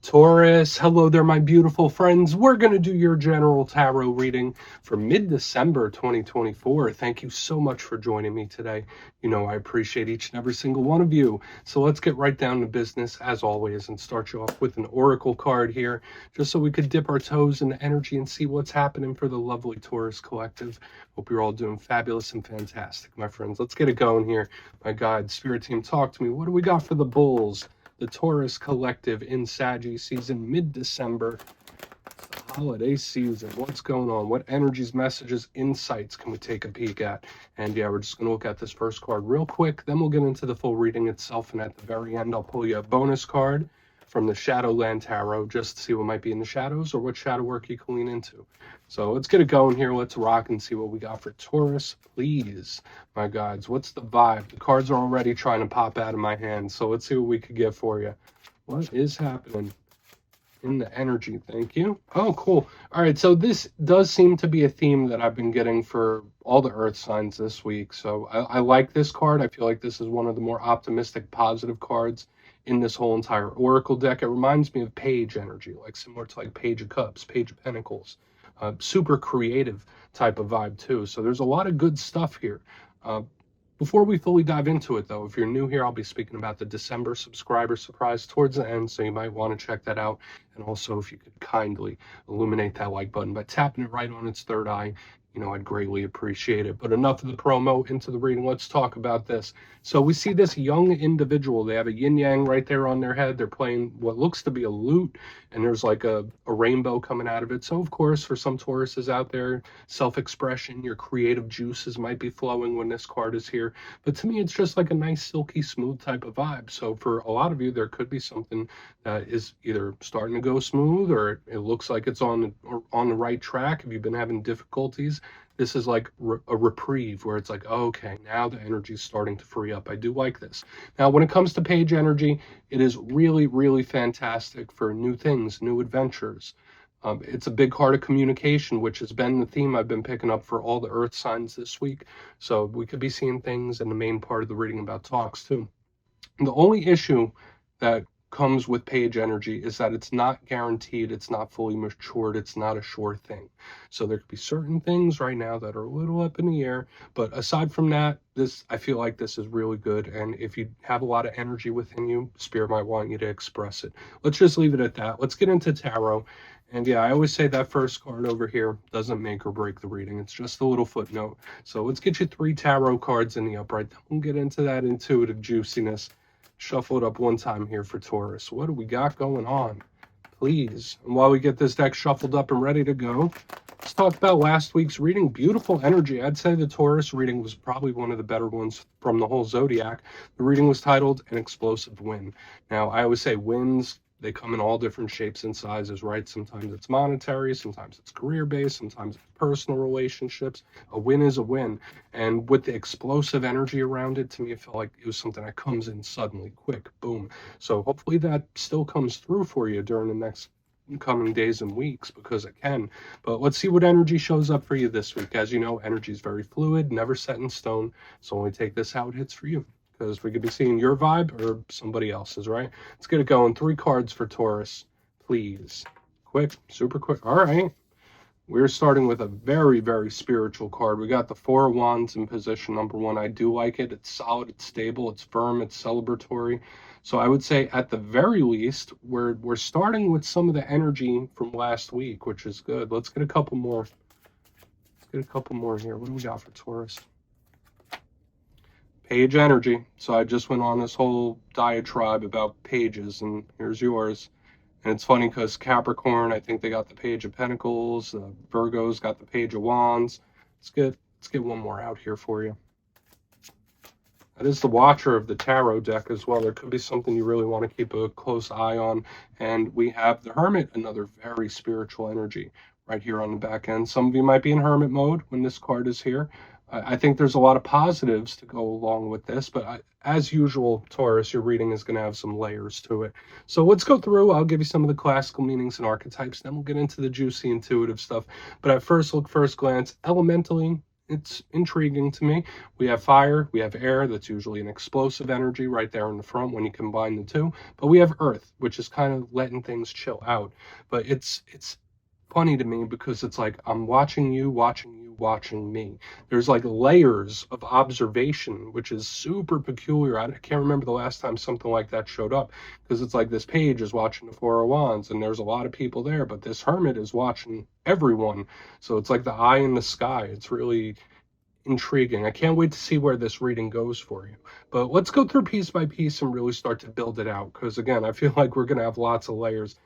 Taurus, hello there, my beautiful friends. We're going to do your general tarot reading for mid-December 2024. Thank you so much for joining me today. You know, I appreciate each and every single one of you. So let's get right down to business, as always, and start you off with an oracle card here, just so we could dip our toes in the energy and see what's happening for the lovely Taurus collective. Hope you're all doing fabulous and fantastic, my friends. Let's get it going here. My God, Spirit Team, talk to me. What do we got for the bulls? The Taurus collective in Saggy season, mid-December. It's the holiday season. What's going on? What energies, messages, insights can we take a peek at? And yeah, we're just going to look at this first card real quick. Then we'll get into the full reading itself. And at the very end, I'll pull you a bonus card from the Shadowland Tarot just to see what might be in the shadows or what shadow work you can lean into. So let's get it going here. Let's rock and see what we got for Taurus, please. My gods, what's the vibe? The cards are already trying to pop out of my hand, so let's see what we could get for you. What is happening in the energy? Thank you. Oh, cool. All right, so this does seem to be a theme that I've been getting for all the earth signs this week. So I like this card. I feel like this is one of the more optimistic, positive cards in this whole entire oracle deck. It reminds me of page energy, like similar to like Page of Cups, Page of Pentacles. Super creative type of vibe too. So there's a lot of good stuff here. Before we fully dive into it though, if you're new here, I'll be speaking about the December subscriber surprise towards the end, so you might want to check that out. And also, if you could kindly illuminate that like button by tapping it right on its third eye, you know, I'd greatly appreciate it. But enough of the promo, into the reading. Let's talk about this. So we see this young individual. They have a yin yang right there on their head. They're playing what looks to be a lute, and there's like a rainbow coming out of it. So of course, for some Tauruses out there, self-expression, your creative juices might be flowing when this card is here. But to me, it's just like a nice, silky, smooth type of vibe. So for a lot of you, there could be something that is either starting to go smooth, or it looks like it's on the right track. If you've been having difficulties, this is like a reprieve where it's like, okay, now the energy is starting to free up. I do like this. Now, when it comes to page energy, it is really, really fantastic for new things, new adventures. It's a big heart of communication, which has been the theme I've been picking up for all the earth signs this week. So we could be seeing things in the main part of the reading about talks too. And the only issue that comes with page energy is that it's not guaranteed, it's not fully matured, it's not a sure thing. So there could be certain things right now that are a little up in the air, but aside from that, I feel like this is really good. And if you have a lot of energy within you, Spirit might want you to express it. Let's just leave it at that. Let's get into tarot. And yeah, I always say that first card over here doesn't make or break the reading. It's just a little footnote. So let's get you 3 tarot cards in the upright. We'll get into that intuitive juiciness. Shuffle it up one time here for Taurus. What do we got going on? Please. And while we get this deck shuffled up and ready to go, let's talk about last week's reading. Beautiful energy. I'd say the Taurus reading was probably one of the better ones from the whole zodiac. The reading was titled An Explosive Win. Now, I always say wins, they come in all different shapes and sizes, right? Sometimes it's monetary, sometimes it's career-based, sometimes it's personal relationships. A win is a win. And with the explosive energy around it, to me, it felt like it was something that comes in suddenly, quick, boom. So hopefully that still comes through for you during the next coming days and weeks, because it can. But let's see what energy shows up for you this week. As you know, energy is very fluid, never set in stone. So only take this how it hits for you, because we could be seeing your vibe or somebody else's, right? Let's get it going. 3 cards for Taurus, please. Quick, super quick. All right. We're starting with a very, very spiritual card. We got the 4 of Wands in position number 1. I do like it. It's solid, it's stable, it's firm, it's celebratory. So I would say at the very least, we're starting with some of the energy from last week, which is good. Let's get a couple more. Let's get a couple more here. What do we got for Taurus? Page energy. So I just went on this whole diatribe about pages, and here's yours. And it's funny because Capricorn, I think they got the Page of Pentacles. Virgo's got the Page of Wands. Let's get one more out here for you. That is the Watcher of the Tarot deck as well. There could be something you really want to keep a close eye on. And we have the Hermit, another very spiritual energy right here on the back end. Some of you might be in Hermit mode when this card is here. I think there's a lot of positives to go along with this, but as usual, Taurus, your reading is going to have some layers to it. So let's go through. I'll give you some of the classical meanings and archetypes, then we'll get into the juicy intuitive stuff. But at first glance, elementally, it's intriguing to me. We have fire, we have air, that's usually an explosive energy right there in the front when you combine the two. But we have earth, which is kind of letting things chill out. But it's funny to me because it's like I'm watching you, watching you, watching me. There's like layers of observation, which is super peculiar. I can't remember the last time something like that showed up, because it's like this page is watching the Four of Wands and there's a lot of people there, but this hermit is watching everyone. So it's like the eye in the sky. It's really intriguing. I can't wait to see where this reading goes for you. But let's go through piece by piece and really start to build it out, because again, I feel like we're going to have lots of layers,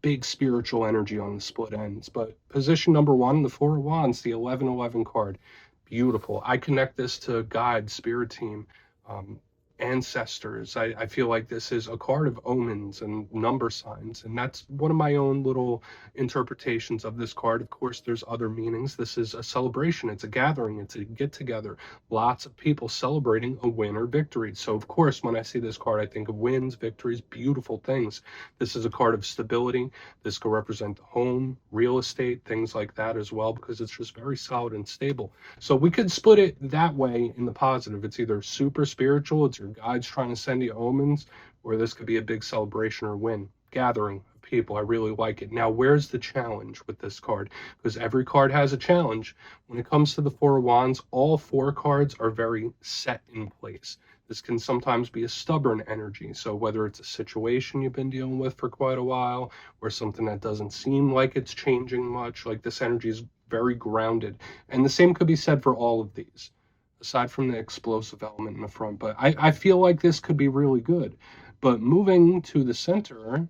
big spiritual energy on the split ends. But position number one, the Four of Wands, the 1111 card. Beautiful. I connect this to God, spirit team, um, ancestors. I feel like this is a card of omens and number signs, and that's one of my own little interpretations of this card. Of course, there's other meanings. This is a celebration, it's a gathering, it's a get together. Lots of people celebrating a win or victory. So, of course, when I see this card, I think of wins, victories, beautiful things. This is a card of stability. This could represent home, real estate, things like that as well, because it's just very solid and stable. So we could split it that way in the positive. It's either super spiritual, it's your guides trying to send you omens, or this could be a big celebration or win, gathering of people. I really like it. Now, where's the challenge with this card? Because every card has a challenge. When it comes to the Four of Wands, all four cards are very set in place. This can sometimes be a stubborn energy. So whether it's a situation you've been dealing with for quite a while, or something that doesn't seem like it's changing much, like this energy is very grounded. And the same could be said for all of these, aside from the explosive element in the front. But I feel like this could be really good. But moving to the center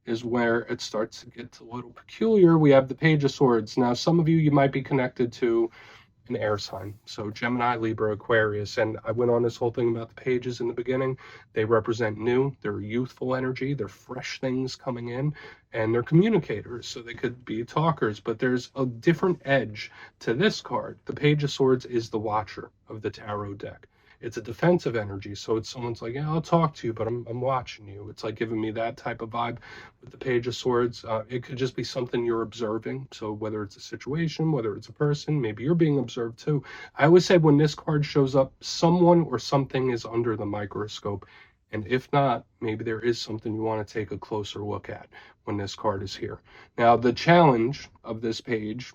is where it starts to get a little peculiar. We have the Page of Swords. Now, some of you might be connected to an air sign. So Gemini, Libra, Aquarius. And I went on this whole thing about the pages in the beginning. They represent new, they're youthful energy, they're fresh things coming in, and they're communicators. So they could be talkers, but there's a different edge to this card. The Page of Swords is the watcher of the tarot deck. It's a defensive energy. So it's someone's like, yeah, I'll talk to you, but I'm watching you. It's like giving me that type of vibe with the Page of Swords. It could just be something you're observing. So whether it's a situation, whether it's a person, maybe you're being observed too. I always say when this card shows up, someone or something is under the microscope. And if not, maybe there is something you want to take a closer look at when this card is here. Now, the challenge of this page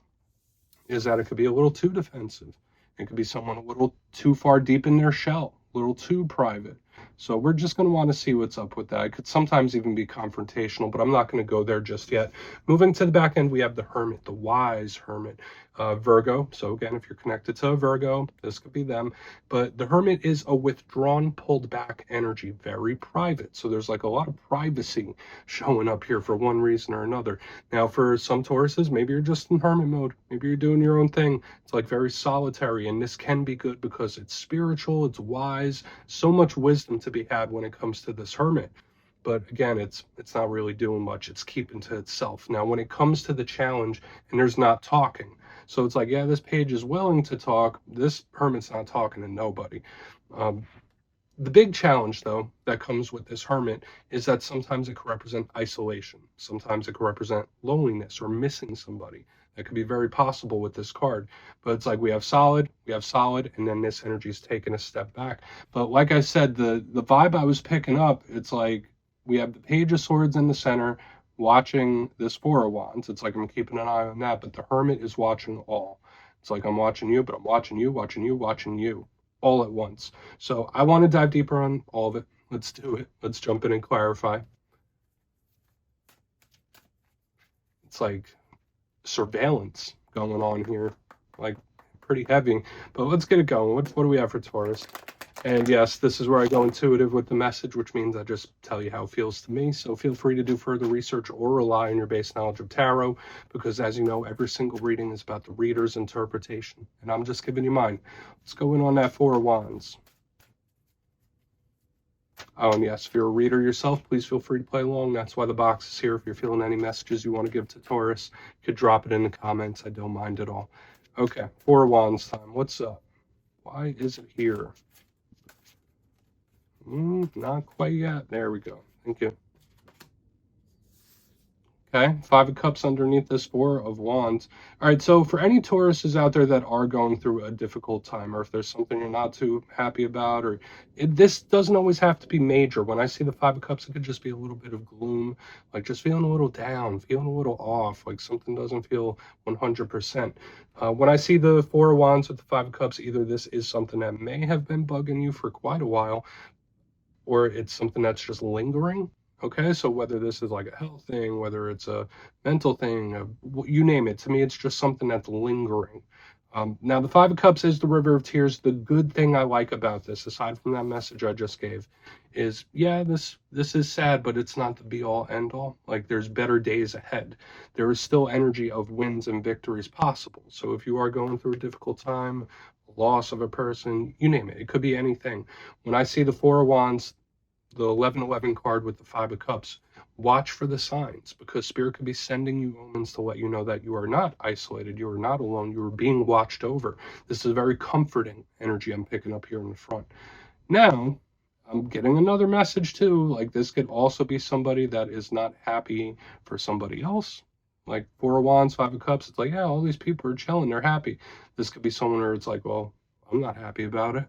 is that it could be a little too defensive. It could be someone a little too far deep in their shell, a little too private. So we're just going to want to see what's up with that. It could sometimes even be confrontational, but I'm not going to go there just yet. Moving to the back end, we have the Hermit, the wise Hermit, Virgo. So again, if you're connected to a Virgo, this could be them. But the Hermit is a withdrawn, pulled back energy, very private. So there's like a lot of privacy showing up here for one reason or another. Now, for some Tauruses, maybe you're just in Hermit mode. Maybe you're doing your own thing. It's like very solitary, and this can be good because it's spiritual, it's wise, so much wisdom to be had when it comes to this Hermit. But again, it's not really doing much. It's keeping to itself. Now, when it comes to the challenge, and there's not talking, so it's like, yeah, this page is willing to talk. This Hermit's not talking to nobody. The big challenge, though, that comes with this Hermit is that sometimes it can represent isolation. Sometimes it can represent loneliness or missing somebody. That could be very possible with this card. But it's like we have solid, and then this energy is taking a step back. But like I said, the vibe I was picking up, it's like we have the Page of Swords in the center, watching this Four of Wands. It's like I'm keeping an eye on that, but the Hermit is watching all. It's like I'm watching you, but I'm watching you, watching you, watching you, all at once. So I want to dive deeper on all of it. Let's do it. Let's jump in and clarify. It's like surveillance going on here, like pretty heavy. But let's get it going. What do we have for Taurus? And yes, this is where I go intuitive with the message, which means I just tell you how it feels to me. So feel free to do further research or rely on your base knowledge of tarot, because as you know, every single reading is about the reader's interpretation, and I'm just giving you mine. Let's go in on that Four of Wands. Oh, and yes, if you're a reader yourself, please feel free to play along. That's why the box is here. If you're feeling any messages you want to give to Taurus, you could drop it in the comments. I don't mind at all. Okay, Four of Wands time. What's up? Why is it here? Not quite yet. There we go. Thank you. Okay, Five of Cups underneath this Four of Wands. All right, so for any Tauruses out there that are going through a difficult time, or if there's something you're not too happy about, or this doesn't always have to be major. When I see the Five of Cups, it could just be a little bit of gloom, like just feeling a little down, feeling a little off, like something doesn't feel 100%. When I see the Four of Wands with the Five of Cups, either this is something that may have been bugging you for quite a while, or it's something that's just lingering. Okay, so whether this is like a health thing, whether it's a mental thing, you name it, to me, it's just something that's lingering. Now, the Five of Cups is the River of Tears. The good thing I like about this, aside from that message I just gave, is yeah, this is sad, but it's not the be all end all. Like there's better days ahead. There is still energy of wins and victories possible. So if you are going through a difficult time, loss of a person, you name it, it could be anything. When I see the Four of Wands, the 1111 card with the Five of Cups, watch for the signs, because Spirit could be sending you omens to let you know that you are not isolated, you are not alone, you are being watched over. This is a very comforting energy I'm picking up here in the front. Now, I'm getting another message too. Like this could also be somebody that is not happy for somebody else. Like Four of Wands, Five of Cups, it's like, yeah, all these people are chilling, they're happy. This could be someone where it's like, well, I'm not happy about it.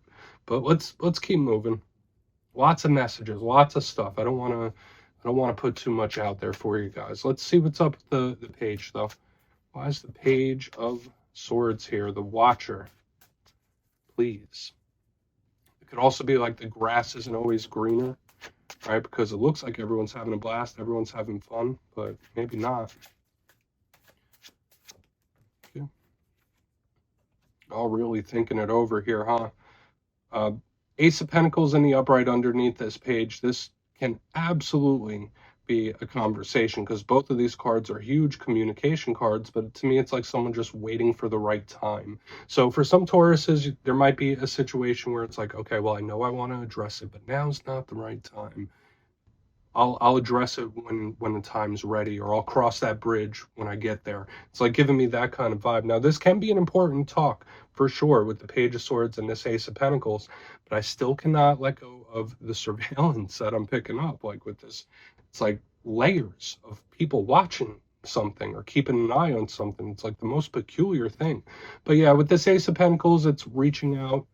But let's keep moving. Lots of messages, lots of stuff. I don't want to put too much out there for you guys. Let's see what's up with the page though. Why is the Page of Swords here? The Watcher. Please. It could also be like the grass isn't always greener, right? Because it looks like everyone's having a blast, everyone's having fun, but maybe not. Okay. All really thinking it over here, huh? Ace of Pentacles in the upright underneath this page. This can absolutely be a conversation, because both of these cards are huge communication cards, but to me it's like someone just waiting for the right time. So for some Tauruses, there might be a situation where it's like, okay, well, I know I want to address it, but now's not the right time. I'll address it when the time's ready, or I'll cross that bridge when I get there. It's like giving me that kind of vibe. Now, this can be an important talk for sure with the Page of Swords and this Ace of Pentacles, but I still cannot let go of the surveillance that I'm picking up. Like with this, it's like layers of people watching something or keeping an eye on something. It's like the most peculiar thing. But yeah, with this Ace of Pentacles, it's reaching out.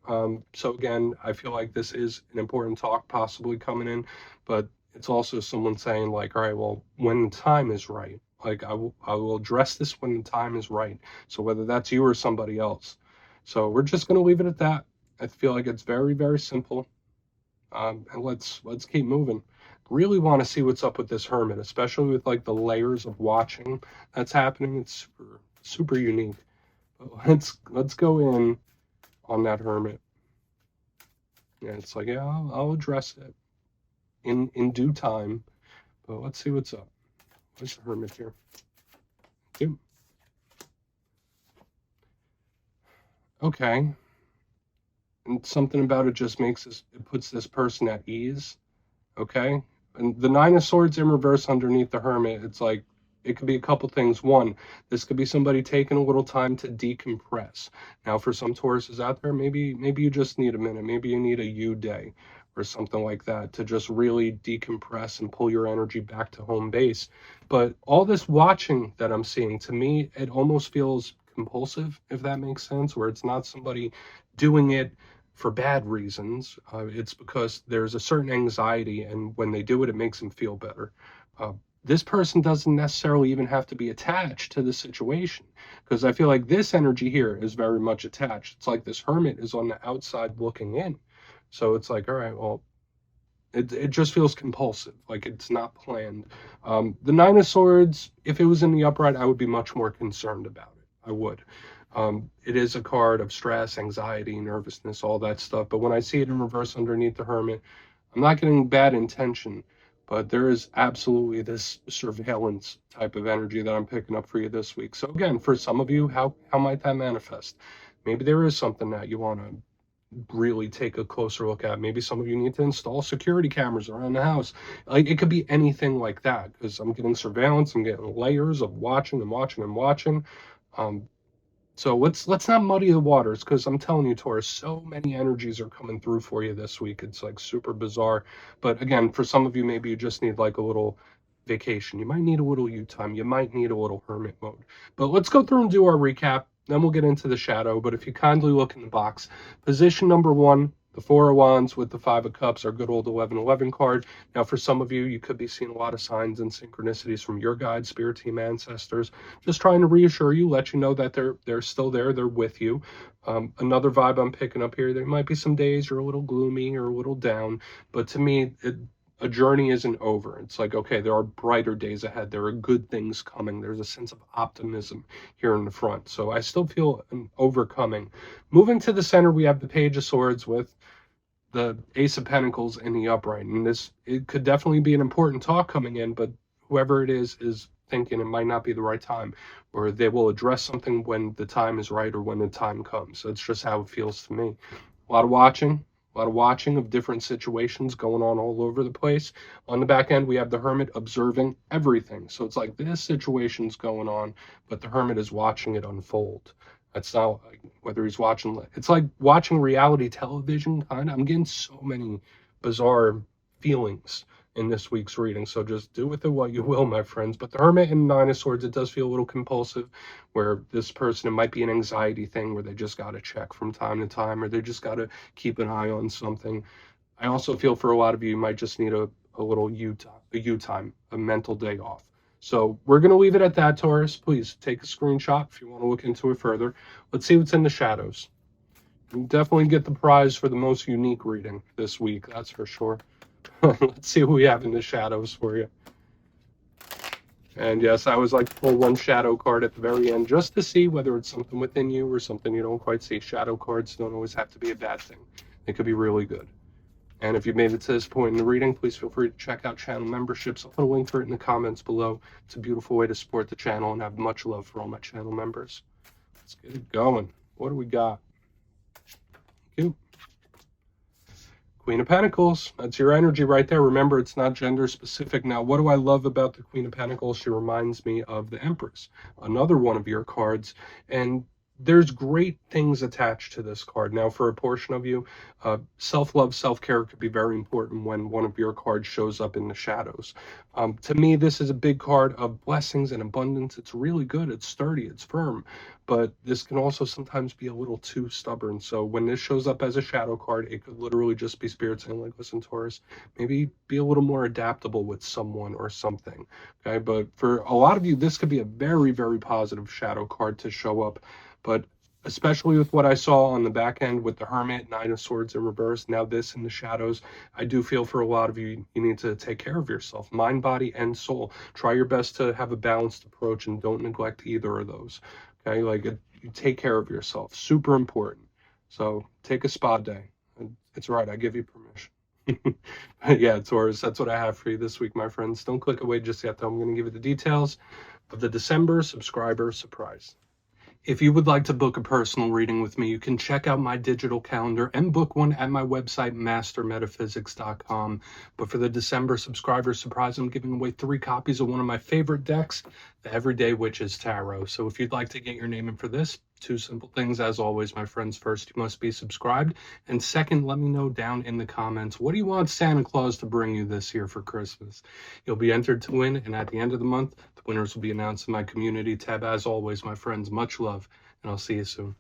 So again, I feel like this is an important talk possibly coming in, but it's also someone saying like, all right, well, when the time is right, like I will address this when the time is right. So whether that's you or somebody else. So we're just going to leave it at that. I feel like it's very, very simple. And let's keep moving. Really want to see what's up with this Hermit, especially with like the layers of watching that's happening. It's super, super unique. But let's go in on that Hermit. Yeah, it's like, yeah, I'll address it in due time. But let's see what's up. Where's the Hermit here? Yep. Okay. And something about it just makes this, it puts this person at ease. Okay. And the Nine of Swords in reverse underneath the Hermit, it's like, it could be a couple things. One, this could be somebody taking a little time to decompress. Now, for some Tauruses out there, maybe you just need a minute. Maybe you need a you day or something like that to just really decompress and pull your energy back to home base. But all this watching that I'm seeing, to me, it almost feels compulsive, if that makes sense, where it's not somebody doing it for bad reasons. It's because there's a certain anxiety, and when they do it, it makes them feel better. This person doesn't necessarily even have to be attached to the situation, because I feel like this energy here is very much attached. It's like this Hermit is on the outside looking in. So it's like, all right, well, it just feels compulsive, like it's not planned. The Nine of Swords, if it was in the upright, I would be much more concerned about it. I would. It is a card of stress, anxiety, nervousness, all that stuff. But when I see it in reverse underneath the Hermit, I'm not getting bad intention, but there is absolutely this surveillance type of energy that I'm picking up for you this week. So again, for some of you, how might that manifest? Maybe there is something that you want to really take a closer look at. Maybe some of you need to install security cameras around the house. Like it could be anything like that, because I'm getting surveillance, I'm getting layers of watching and watching and watching. So let's not muddy the waters, because I'm telling you, Taurus, so many energies are coming through for you this week. It's like super bizarre. But again, for some of you, maybe you just need like a little vacation. You might need a little you time. You might need a little hermit mode. But let's go through and do our recap. Then we'll get into the shadow. But if you kindly look in the box, position number 1, the 4 of Wands with the 5 of Cups, our good old 1111 card. Now, for some of you, you could be seeing a lot of signs and synchronicities from your guides, spirit team, ancestors, just trying to reassure you, let you know that they're still there, they're with you. Another vibe I'm picking up here, there might be some days you're a little gloomy or a little down, but to me, a journey isn't over. It's like, okay, there are brighter days ahead. There are good things coming. There's a sense of optimism here in the front. So I still feel an overcoming. Moving to the center, we have the Page of Swords with the Ace of Pentacles in the upright. And it could definitely be an important talk coming in, but whoever it is thinking it might not be the right time, or they will address something when the time is right or when the time comes. So it's just how it feels to me. A lot of watching of different situations going on all over the place. On the back end, we have the Hermit observing everything. So it's like this situation's going on, but the Hermit is watching it unfold. That's not like whether he's watching, it's like watching reality television, kind of. I'm getting so many bizarre feelings in this week's reading, so just do with it what you will, my friends. But the Hermit and 9 of Swords, it does feel a little compulsive, where this person, it might be an anxiety thing where they just got to check from time to time, or they just got to keep an eye on something. I also feel for a lot of you, you might just need a little you time, a mental day off. So we're going to leave it at that, Taurus. Please take a screenshot if you want to look into it further. Let's see what's in the shadows. You definitely get the prize for the most unique reading this week, that's for sure. Let's see what we have in the shadows for you. And yes, I always like to pull one shadow card at the very end just to see whether it's something within you or something you don't quite see. Shadow cards don't always have to be a bad thing. They could be really good. And if you've made it to this point in the reading, please feel free to check out channel memberships. I'll put a link for it in the comments below. It's a beautiful way to support the channel and have much love for all my channel members. Let's get it going. What do we got? Thank you. Queen of Pentacles, that's your energy right there. Remember, it's not gender specific. Now, what do I love about the Queen of Pentacles? She reminds me of the Empress, another one of your cards. And there's great things attached to this card. Now, for a portion of you, self-love, self-care could be very important when one of your cards shows up in the shadows. To me, this is a big card of blessings and abundance. It's really good. It's sturdy. It's firm. But this can also sometimes be a little too stubborn. So when this shows up as a shadow card, it could literally just be Spirit saying, like, listen, Taurus, maybe be a little more adaptable with someone or something. Okay, but for a lot of you, this could be a very, very positive shadow card to show up. But especially with what I saw on the back end with the Hermit, 9 of Swords in reverse, now this in the shadows, I do feel for a lot of you, you need to take care of yourself, mind, body, and soul. Try your best to have a balanced approach and don't neglect either of those. Okay, like you take care of yourself, super important. So take a spa day. It's right, I give you permission. Yeah, Taurus, that's what I have for you this week, my friends. Don't click away just yet, though. I'm going to give you the details of the December subscriber surprise. If you would like to book a personal reading with me, you can check out my digital calendar and book one at my website, mastermetaphysics.com. But for the December subscriber surprise, I'm giving away 3 copies of one of my favorite decks, the Everyday Witches Tarot. So if you'd like to get your name in for this, 2 simple things, as always, my friends. First, you must be subscribed. And second, let me know down in the comments, what do you want Santa Claus to bring you this year for Christmas? You'll be entered to win, and at the end of the month, the winners will be announced in my community tab. As always, my friends, much love, and I'll see you soon.